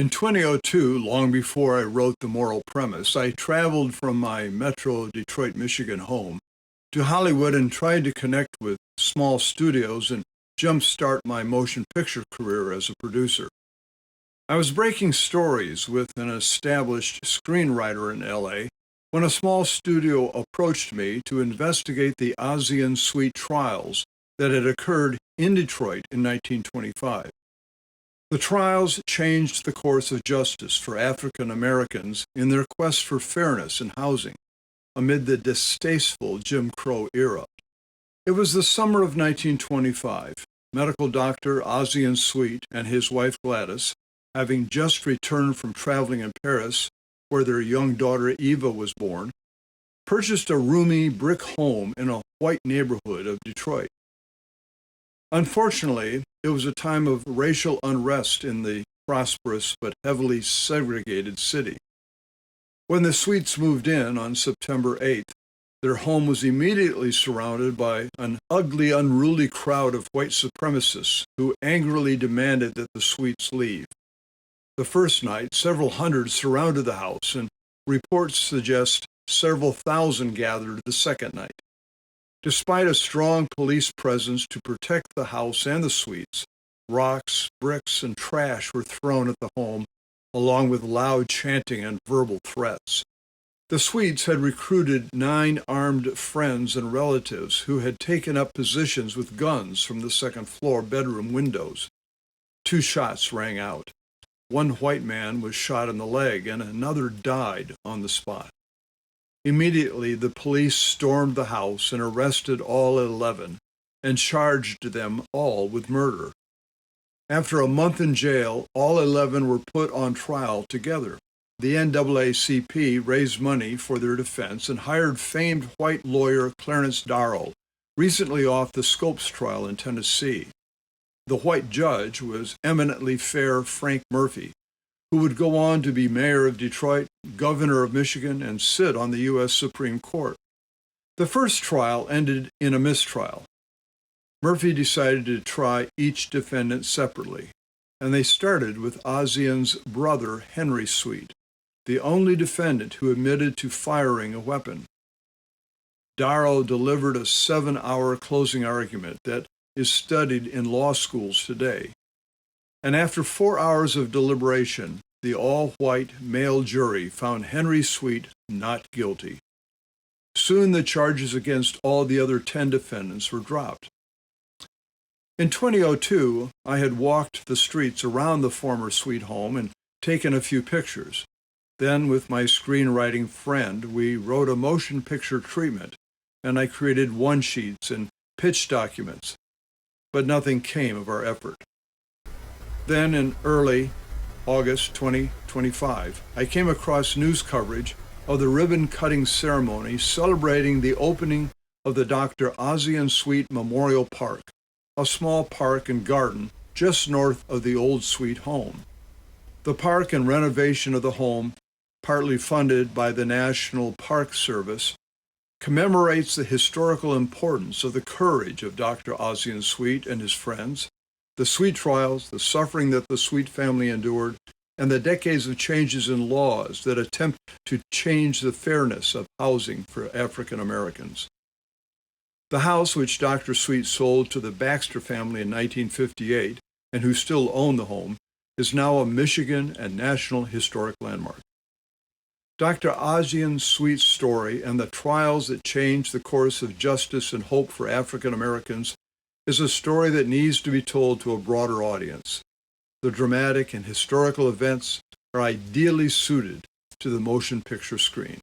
In 2002, long before I wrote The Moral Premise, I traveled from my Metro Detroit, Michigan home to Hollywood and tried to connect with small studios and jumpstart my motion picture career as a producer. I was breaking stories with an established screenwriter in LA when a small studio approached me to investigate the Ossian Suite trials that had occurred in Detroit in 1925. The trials changed the course of justice for African Americans in their quest for fairness in housing amid the distasteful Jim Crow era. It was the summer of 1925. Medical doctor Ossian Suite and his wife Gladys, having just returned from traveling in Paris, where their young daughter Eva was born, purchased a roomy brick home in a white neighborhood of Detroit. Unfortunately, it was a time of racial unrest in the prosperous but heavily segregated city. When the Sweets moved in on September 8th, their home was immediately surrounded by an ugly, unruly crowd of white supremacists who angrily demanded that the Sweets leave. The first night, several hundred surrounded the house, and reports suggest several thousand gathered the second night. Despite a strong police presence to protect the house and the Sweets, rocks, bricks, and trash were thrown at the home, along with loud chanting and verbal threats. The Sweets had recruited 9 armed friends and relatives who had taken up positions with guns from the second-floor bedroom windows. 2 shots rang out. 1 white man was shot in the leg, and another died on the spot. Immediately, the police stormed the house and arrested all 11 and charged them all with murder. After a month in jail, all 11 were put on trial together. The NAACP raised money for their defense and hired famed white lawyer Clarence Darrow, recently off the Scopes trial in Tennessee. The white judge was eminently fair Frank Murphy, who would go on to be mayor of Detroit, governor of Michigan, and sit on the U.S. Supreme Court. The first trial ended in a mistrial. Murphy decided to try each defendant separately, and they started with Ossian's brother, Henry Sweet, the only defendant who admitted to firing a weapon. Darrow delivered a 7-hour closing argument that is studied in law schools today. And after 4 hours of deliberation, the all-white male jury found Henry Sweet not guilty. Soon the charges against all the other 10 defendants were dropped. In 2002, I had walked the streets around the former Sweet home and taken a few pictures. Then, with my screenwriting friend, we wrote a motion picture treatment, and I created one-sheets and pitch documents, but nothing came of our effort. Then, in early August 2025, I came across news coverage of the ribbon-cutting ceremony celebrating the opening of the Dr. Ossian Sweet Memorial Park, a small park and garden just north of the old Sweet home. The park and renovation of the home, partly funded by the National Park Service, commemorates the historical importance of the courage of Dr. Ossian Sweet and his friends, the Sweet trials, the suffering that the Sweet family endured, and the decades of changes in laws that attempt to change the fairness of housing for African Americans. The house which Dr. Sweet sold to the Baxter family in 1958, and who still own the home, is now a Michigan and National Historic Landmark. Dr. Ossian Sweet's story and the trials that changed the course of justice and hope for African Americans is a story that needs to be told to a broader audience. The dramatic and historical events are ideally suited to the motion picture screen.